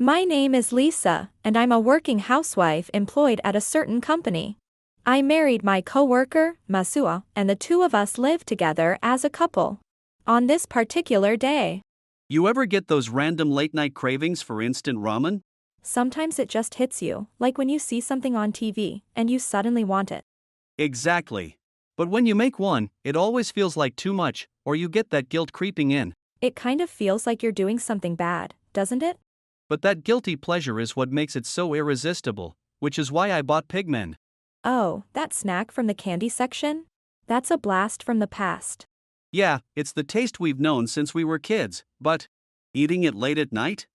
My name is Lisa, and I'm a working housewife employed at a certain company. I married my coworker, Masuo, and the two of us live together as a couple. On this particular day, You ever get those random late-night cravings for instant ramen? sometimes it just hits you, like when you see something on TV, and you suddenly want it. Exactly. But when you make one, it always feels like too much, or you get that guilt creeping in. It kind of feels like you're doing something bad, doesn't it? But that guilty pleasure is what makes it so irresistible, which is why I bought Pigmen. Oh, that snack from the candy section? That's a blast from the past. Yeah, it's the taste we've known since we were kids, but eating it late at night?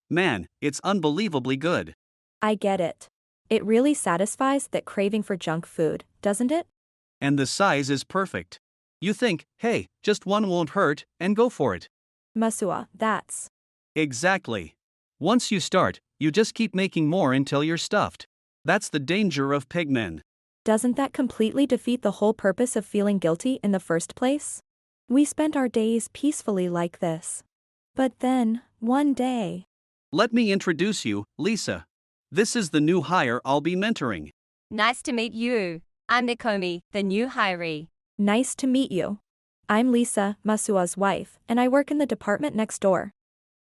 Man, it's unbelievably good. I get it. It really satisfies that craving for junk food, doesn't it? And the size is perfect. You think, hey, just one won't hurt, and go for it. Masuo, that's. Exactly. Once you start, you just keep making more until you're stuffed. That's the danger of Pigmen. Doesn't that completely defeat the whole purpose of feeling guilty in the first place? We spent our days peacefully like this. But then, one day. Let me introduce you, Lisa. This is the new hire I'll be mentoring. Nice to meet you. I'm Nikomi, the new hiree. Nice to meet you. I'm Lisa, Masuo's wife, and I work in the department next door.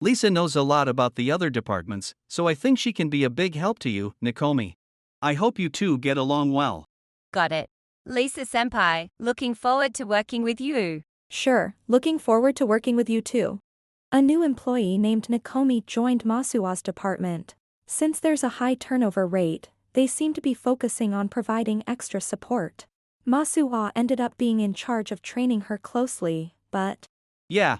Lisa knows a lot about the other departments, so I think she can be a big help to you, Nikomi. I hope you two get along well. Got it. Lisa-senpai, looking forward to working with you. Sure, looking forward to working with you too. A new employee named Nikomi joined Masuo's department. Since there's a high turnover rate, they seem to be focusing on providing extra support. Masuo ended up being in charge of training her closely, but. Yeah,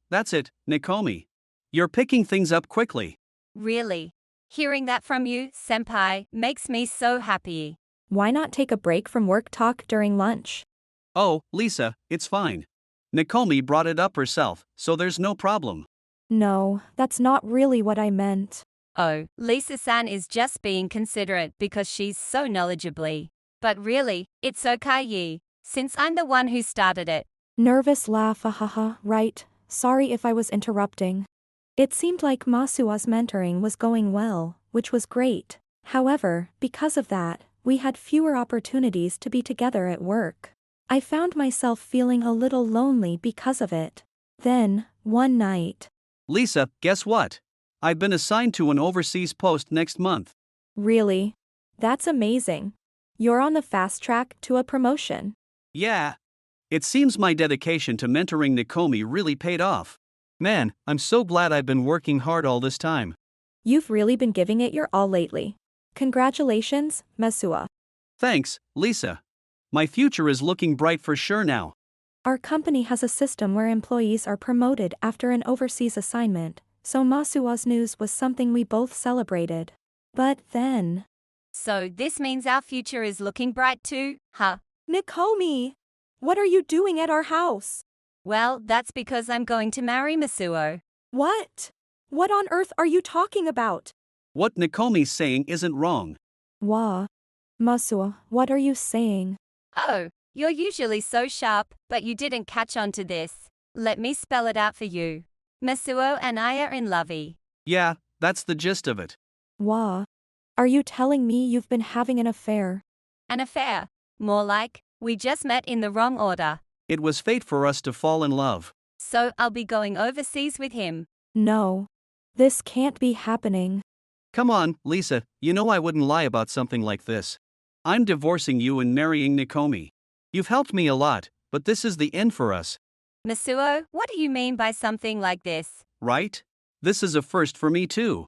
that's it, Nikomi. You're picking things up quickly. Really? Hearing that from you, senpai, makes me so happy. Why not take a break from work talk during lunch? Oh, Lisa, it's fine. Nikomi brought it up herself, so there's no problem. No, that's not really what I meant. Oh, Lisa-san is just being considerate because she's so knowledgeably. But really, it's okay, since I'm the one who started it. Nervous laugh, haha, right, sorry if I was interrupting. It seemed like Masuo's mentoring was going well, which was great. However, because of that, we had fewer opportunities to be together at work. I found myself feeling a little lonely because of it. Then, one night. Lisa, guess what? I've been assigned to an overseas post next month. Really? That's amazing. You're on the fast track to a promotion. Yeah. It seems my dedication to mentoring Nikomi really paid off. Man, I'm so glad I've been working hard all this time. You've really been giving it your all lately. Congratulations, Masuo. Thanks, Lisa. My future is looking bright for sure now. Our company has a system where employees are promoted after an overseas assignment, so Masuo's news was something we both celebrated. But then. So this means our future is looking bright too, huh? Nikomi! What are you doing at our house? Well, that's because I'm going to marry Masuo. What? What on earth are you talking about? What Nikomi's saying isn't wrong. Wa. Masuo, what are you saying? Oh, you're usually so sharp, but you didn't catch on to this. Let me spell it out for you. Masuo and I are in lovey. Yeah, that's the gist of it. Wa. Are you telling me you've been having an affair? An affair. More like, we just met in the wrong order. It was fate for us to fall in love. So I'll be going overseas with him. No. This can't be happening. Come on, Lisa, you know I wouldn't lie about something like this. I'm divorcing you and marrying Nikomi. You've helped me a lot, but this is the end for us. Masuo, what do you mean by something like this? Right? This is a first for me too.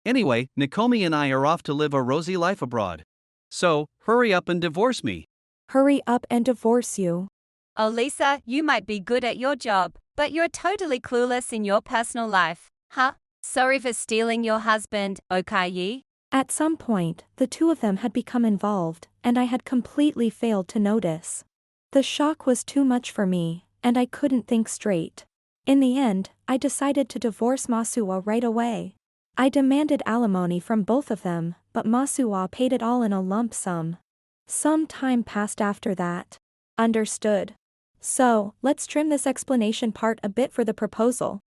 Anyway, Nikomi and I are off to live a rosy life abroad. So, hurry up and divorce me. Hurry up and divorce you. Oh, Lisa, you might be good at your job, but you're totally clueless in your personal life. Huh? Sorry for stealing your husband, okay? At some point, the two of them had become involved, and I had completely failed to notice. The shock was too much for me, and I couldn't think straight. In the end, I decided to divorce Masuo right away. I demanded alimony from both of them, but Masuo paid it all in a lump sum. Some time passed after that. Understood. So, let's trim this explanation part a bit for the proposal.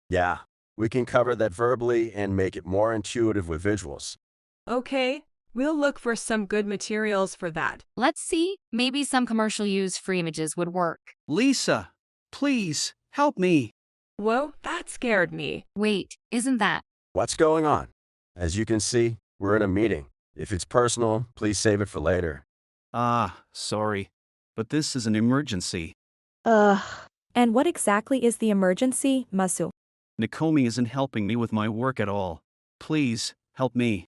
Yeah. We can cover that verbally and make it more intuitive with visuals. Okay, we'll look for some good materials for that. Let's see, maybe some commercial use for images would work. Lisa, please, help me. Whoa, that scared me. Wait, isn't that? What's going on? As you can see, we're in a meeting. If it's personal, please save it for later. Sorry. But this is an emergency. Ugh. And what exactly is the emergency, Masu? Nakomi isn't helping me with my work at all. Please, help me.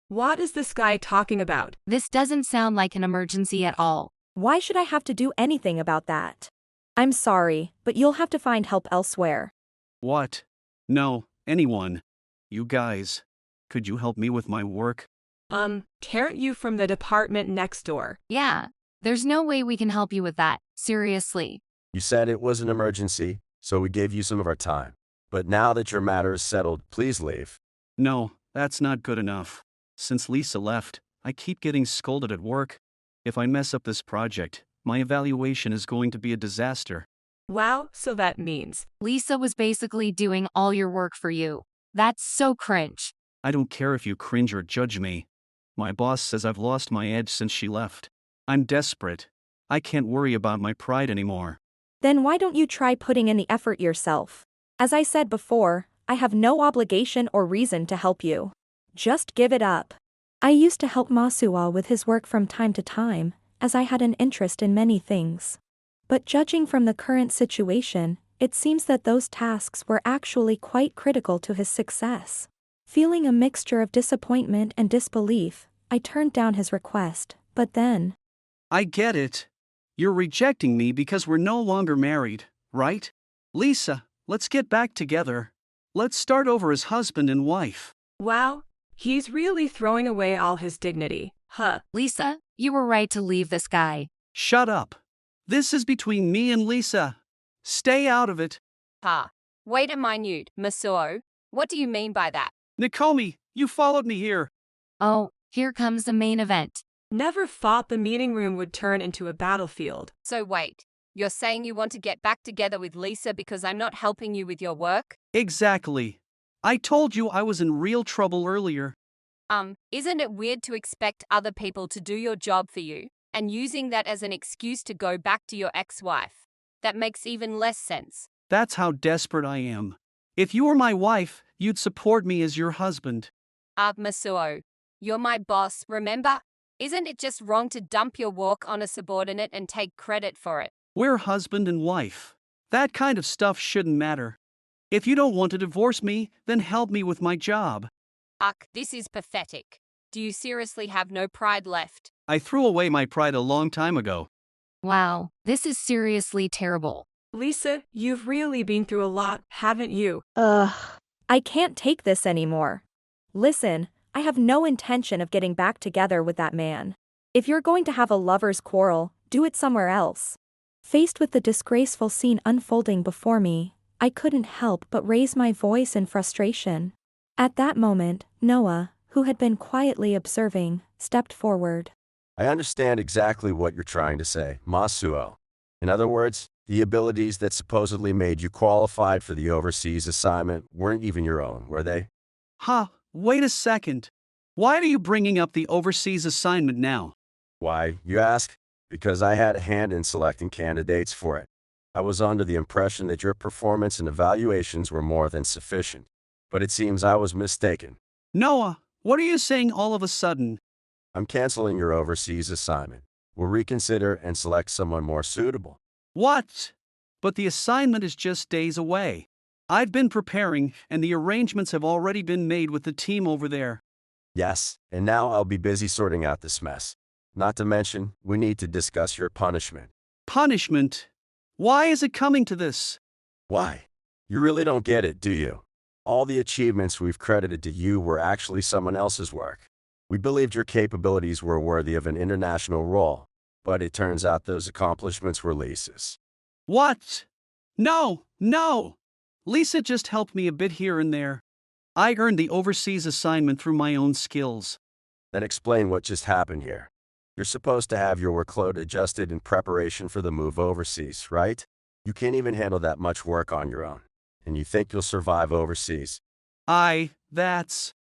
What is this guy talking about? This doesn't sound like an emergency at all. Why should I have to do anything about that? I'm sorry, but you'll have to find help elsewhere. What? No, anyone. You guys. Could you help me with my work? Can't you from the department next door? Yeah, there's no way we can help you with that, seriously. You said it was an emergency, so we gave you some of our time. But now that your matter is settled, please leave. No, that's not good enough. Since Lisa left, I keep getting scolded at work. If I mess up this project, my evaluation is going to be a disaster. Wow, so that means. Lisa was basically doing all your work for you. That's so cringe. I don't care if you cringe or judge me. My boss says I've lost my edge since she left. I'm desperate. I can't worry about my pride anymore. Then why don't you try putting in the effort yourself? As I said before, I have no obligation or reason to help you. Just give it up. I used to help Masuwa with his work from time to time, as I had an interest in many things. But judging from the current situation, it seems that those tasks were actually quite critical to his success. Feeling a mixture of disappointment and disbelief, I turned down his request, but then... I get it. You're rejecting me because we're no longer married, right? Lisa, let's get back together. Let's start over as husband and wife. Wow, he's really throwing away all his dignity, huh? Lisa, you were right to leave this guy. Shut up. This is between me and Lisa. Stay out of it. Wait a minute, Masuo. What do you mean by that? Nakomi, you followed me here. Oh, here comes the main event. Never thought the meeting room would turn into a battlefield. So wait, you're saying you want to get back together with Lisa because I'm not helping you with your work? Exactly. I told you I was in real trouble earlier. Isn't it weird to expect other people to do your job for you, and using that as an excuse to go back to your ex-wife? That makes even less sense. That's how desperate I am. If you were my wife, you'd support me as your husband. Masuo, you're my boss, remember? Isn't it just wrong to dump your work on a subordinate and take credit for it? We're husband and wife. That kind of stuff shouldn't matter. If you don't want to divorce me, then help me with my job. This is pathetic. Do you seriously have no pride left? I threw away my pride a long time ago. Wow, this is seriously terrible. Lisa, you've really been through a lot, haven't you? I can't take this anymore. Listen, I have no intention of getting back together with that man. If you're going to have a lover's quarrel, do it somewhere else. Faced with the disgraceful scene unfolding before me, I couldn't help but raise my voice in frustration. At that moment, Noah, who had been quietly observing, stepped forward. I understand exactly what you're trying to say, Masuo. In other words, the abilities that supposedly made you qualified for the overseas assignment weren't even your own, were they? Wait a second. Why are you bringing up the overseas assignment now? Why, you ask? Because I had a hand in selecting candidates for it. I was under the impression that your performance and evaluations were more than sufficient. But it seems I was mistaken. Noah, what are you saying all of a sudden? I'm canceling your overseas assignment. We'll reconsider and select someone more suitable. What? But the assignment is just days away. I've been preparing, and the arrangements have already been made with the team over there. Yes, and now I'll be busy sorting out this mess. Not to mention, we need to discuss your punishment. Punishment? Why is it coming to this? Why? You really don't get it, do you? All the achievements we've credited to you were actually someone else's work. We believed your capabilities were worthy of an international role, but it turns out those accomplishments were Lisa's. What? No! Lisa just helped me a bit here and there. I earned the overseas assignment through my own skills. Then explain what just happened here. You're supposed to have your workload adjusted in preparation for the move overseas, right? You can't even handle that much work on your own. and you think you'll survive overseas. That's.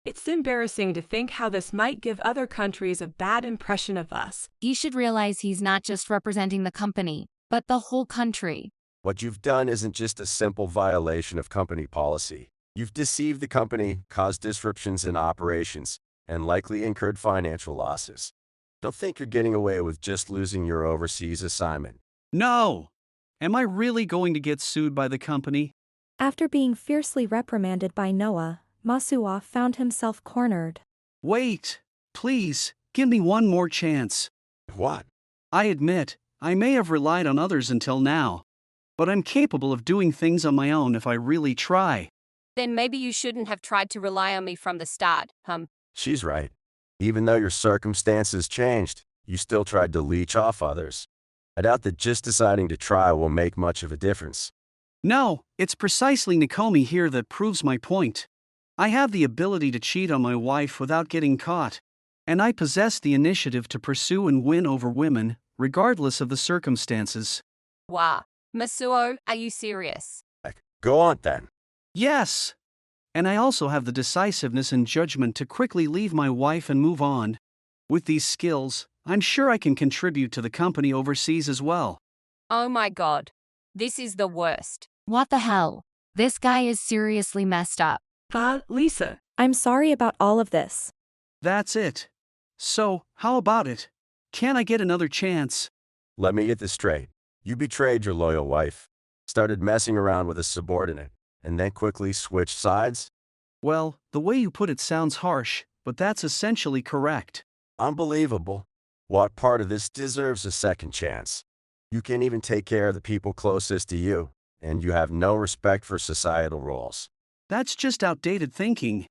It's embarrassing to think how this might give other countries a bad impression of us. He should realize he's not just representing the company, but the whole country. What you've done isn't just a simple violation of company policy. You've deceived the company, caused disruptions in operations, and likely incurred financial losses. Don't think you're getting away with just losing your overseas assignment. No! Am I really going to get sued by the company? After being fiercely reprimanded by Noah, Masuo found himself cornered. Wait! Please, give me one more chance. What? I admit, I may have relied on others until now. But I'm capable of doing things on my own if I really try. Then maybe you shouldn't have tried to rely on me from the start, She's right. Even though your circumstances changed, you still tried to leech off others. I doubt that just deciding to try will make much of a difference. No, it's precisely Nakomi here that proves my point. I have the ability to cheat on my wife without getting caught. And I possess the initiative to pursue and win over women, regardless of the circumstances. Wow. Masuo, are you serious? Go on then. Yes! And I also have the decisiveness and judgment to quickly leave my wife and move on. With these skills, I'm sure I can contribute to the company overseas as well. Oh my god. This is the worst. What the hell? This guy is seriously messed up. Lisa. I'm sorry about all of this. That's it. So, how about it? Can I get another chance? Let me get this straight. You betrayed your loyal wife, started messing around with a subordinate, and then quickly switched sides? Well, the way you put it sounds harsh, but that's essentially correct. Unbelievable. What part of this deserves a second chance? You can't even take care of the people closest to you, and you have no respect for societal roles. That's just outdated thinking.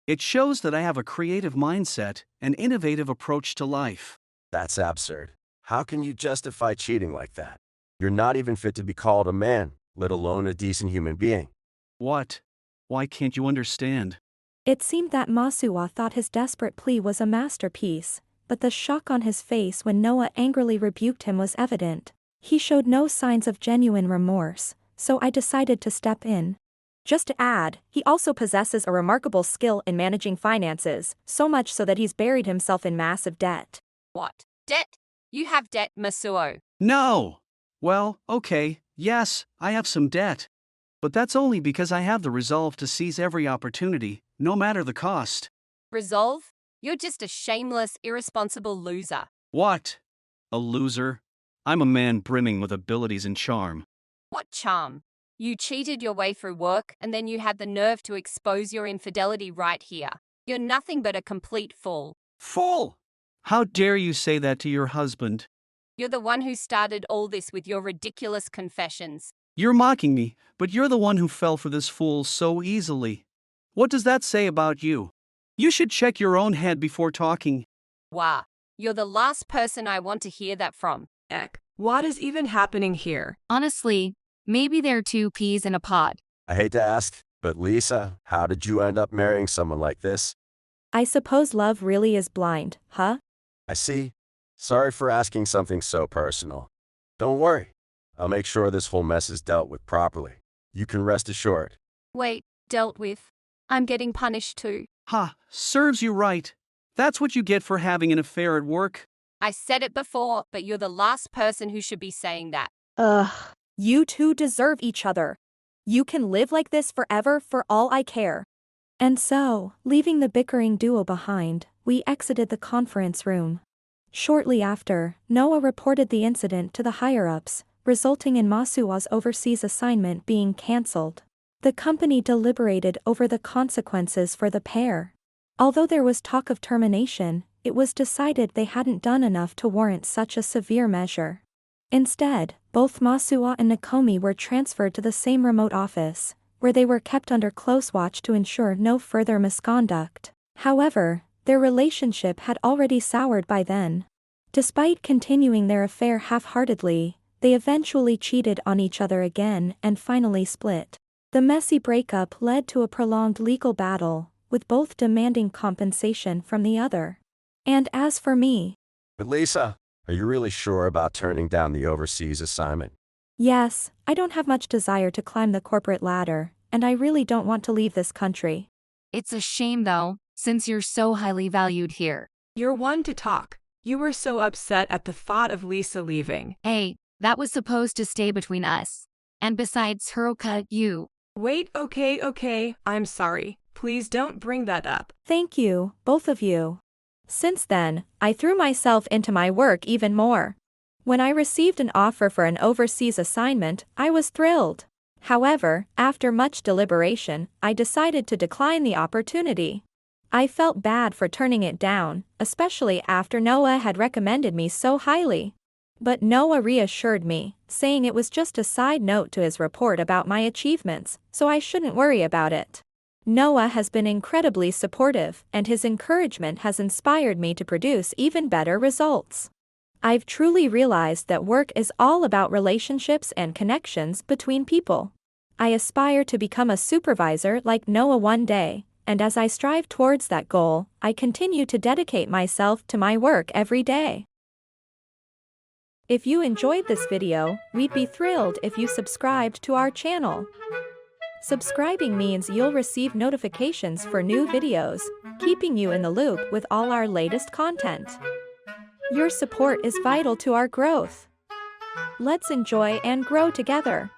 It shows that I have a creative mindset, an innovative approach to life. That's absurd. How can you justify cheating like that? You're not even fit to be called a man, let alone a decent human being. What? Why can't you understand? It seemed that Masuo thought his desperate plea was a masterpiece, but the shock on his face when Noah angrily rebuked him was evident. He showed no signs of genuine remorse, so I decided to step in. Just to add, he also possesses a remarkable skill in managing finances, so much so that he's buried himself in massive debt. What? Debt? You have debt, Masuo. No! Well, okay, yes, I have some debt. But that's only because I have the resolve to seize every opportunity, no matter the cost. Resolve? You're just a shameless, irresponsible loser. What? A loser? I'm a man brimming with abilities and charm. What charm? You cheated your way through work, and then you had the nerve to expose your infidelity right here. You're nothing but a complete fool. Fool! How dare you say that to your husband? You're the one who started all this with your ridiculous confessions. You're mocking me, but you're the one who fell for this fool so easily. What does that say about you? You should check your own head before talking. Wow. You're the last person I want to hear that from. What is even happening here? Honestly, maybe they're two peas in a pod. I hate to ask, but Lisa, how did you end up marrying someone like this? I suppose love really is blind, huh? I see. Sorry for asking something so personal. Don't worry. I'll make sure this whole mess is dealt with properly. You can rest assured. Wait, dealt with? I'm getting punished too. Ha, serves you right. That's what you get for having an affair at work. I said it before, but you're the last person who should be saying that. Ugh. You two deserve each other. You can live like this forever for all I care. And so, leaving the bickering duo behind, we exited the conference room. Shortly after, Noah reported the incident to the higher-ups, resulting in Masuo's overseas assignment being cancelled. The company deliberated over the consequences for the pair. Although there was talk of termination, it was decided they hadn't done enough to warrant such a severe measure. Instead, both Masuo and Nakomi were transferred to the same remote office, where they were kept under close watch to ensure no further misconduct. However, their relationship had already soured by then. Despite continuing their affair half-heartedly, they eventually cheated on each other again and finally split. The messy breakup led to a prolonged legal battle, with both demanding compensation from the other. And as for me, But Lisa, are you really sure about turning down the overseas assignment? Yes, I don't have much desire to climb the corporate ladder, and I really don't want to leave this country. It's a shame though, since you're so highly valued here. You're one to talk. You were so upset at the thought of Lisa leaving. Hey, that was supposed to stay between us. And besides, Hiroka, you. Wait, okay, I'm sorry. Please don't bring that up. Thank you, both of you. Since then, I threw myself into my work even more. When I received an offer for an overseas assignment, I was thrilled. However, after much deliberation, I decided to decline the opportunity. I felt bad for turning it down, especially after Noah had recommended me so highly. But Noah reassured me, saying it was just a side note to his report about my achievements, so I shouldn't worry about it. Noah has been incredibly supportive, and his encouragement has inspired me to produce even better results. I've truly realized that work is all about relationships and connections between people. I aspire to become a supervisor like Noah one day, and as I strive towards that goal, I continue to dedicate myself to my work every day. If you enjoyed this video, we'd be thrilled if you subscribed to our channel. Subscribing means you'll receive notifications for new videos, keeping you in the loop with all our latest content. Your support is vital to our growth. Let's enjoy and grow together.